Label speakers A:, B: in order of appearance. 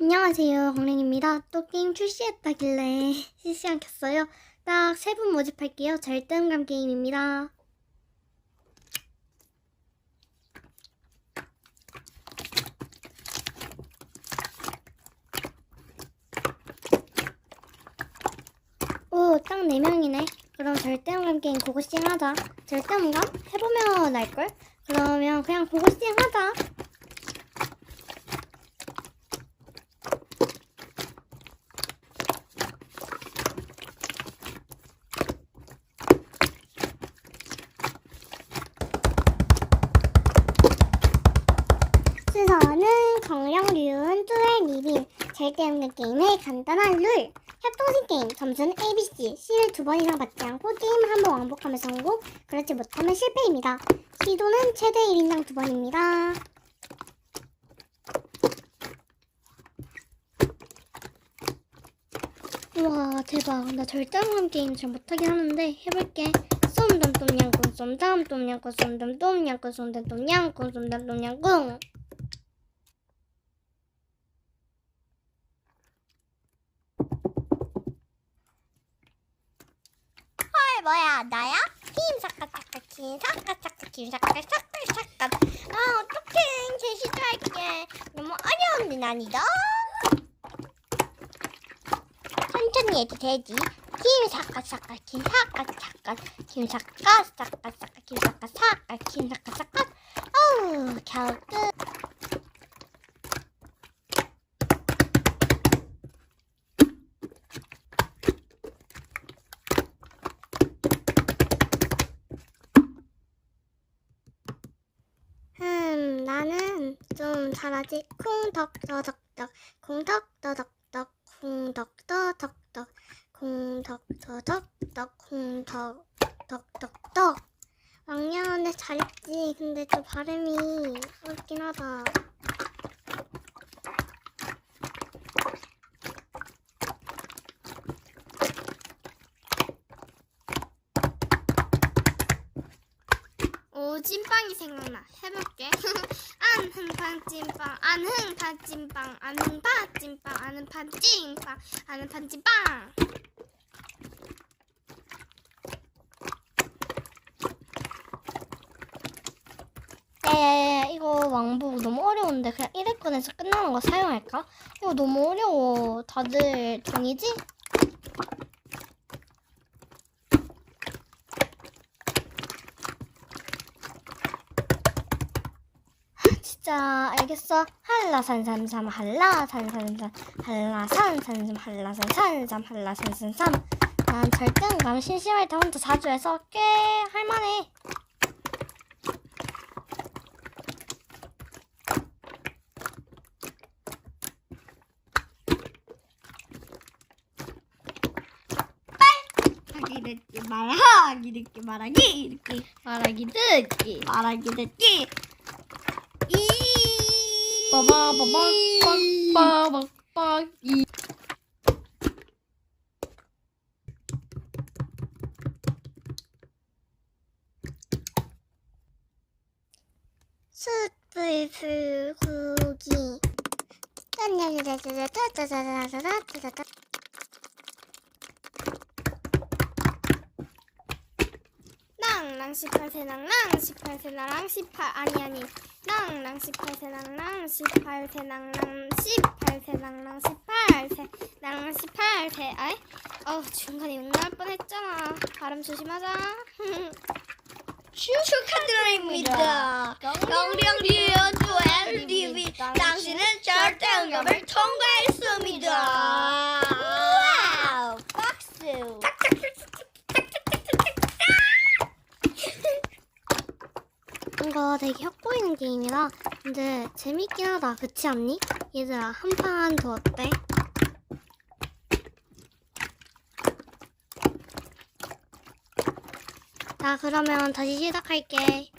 A: 안녕하세요, 공랭입니다. 또 게임 출시했다길래 실시간 켰어요. 딱 3분 모집할게요. 절대음감 게임입니다. 오, 딱 4명이네. 그럼 절대음감 게임 고고싱 하자. 절대음감? 해보면 알걸? 그러면 그냥 고고싱 하자. 순서는 정령류은 뚜엘 리빈 절대음감 게임의 간단한 룰. 협동식 게임 점수는 ABC. C를 2번 이상 받지 않고 게임을 한 번 왕복하면 성공, 그렇지 못하면 실패입니다. 시도는 최대 1인당 2번입니다. 우와 대박. 나 절대음감 게임 잘 못하긴 하는데 해볼게. 쏨덤 똠냥꿍 쏨덤 똠냥꿍 쏨덤 똠냥꿍 쏨덤 똠냥꿍 쏨덤 똠냥꿍.
B: 뭐야 나야? 김 사카사카 김 사카사카 김 사카사카. 어떡해 제시도할게. 너무 어려운데 난이다. 천천히 해도 되지. 김 사카사카 김 사카사카 김 사카사카 김 사카사카 김 사카사카. 어우 겨우 끝.
A: 나는 좀 잘하지. 콩덕더덕덕 콩덕더덕덕 콩덕더덕덕 콩덕더덕덕 콩덕덕덕덕. 왕년에 잘했지. 근데 좀 발음이 어렵긴 하다. 오, 찐빵이 생각나. 해볼게. 안흥판 찐빵, 안흥판 찐빵, 안흥파 찐빵, 안흥판 찐빵, 안흥판 찐빵. 이거 왕복 너무 어려운데 그냥 1회권에서 끝나는 거 사용할까? 이거 너무 어려워. 다들 동의지? 진짜 알겠어. 한라산삼삼 한라산삼삼 한라산삼삼 한라산삼삼 한라산삼삼. 난 절대음감 심심할 때 혼자 자주 해서 꽤 할만해.
B: 하기 듣기 말하기 듣기 말하기 이렇게
A: 말하기 듣기
B: 말하기 듣기.
A: 빠바바바빠빠빠빠 이. 숯불불고기 짜자자자자자자자자자자자. 낭랑 18세 낭랑 18세 나랑 18 아니 낭랑 18세 낭랑 18세 낭랑 18세 낭랑 18세 나랑 18세. 아이 중간에 욕 나올 뻔했잖아. 발음 조심하자.
B: 축하드립니다. 영령리오 뚜엘리비 당신은 절대음감을 통과했습니다. 와우 박수.
A: 이거 되게 혁보이는 게임이라 근데 재밌긴 하다. 그렇지 않니? 얘들아 한 판 더 어때? 자 그러면 다시 시작할게.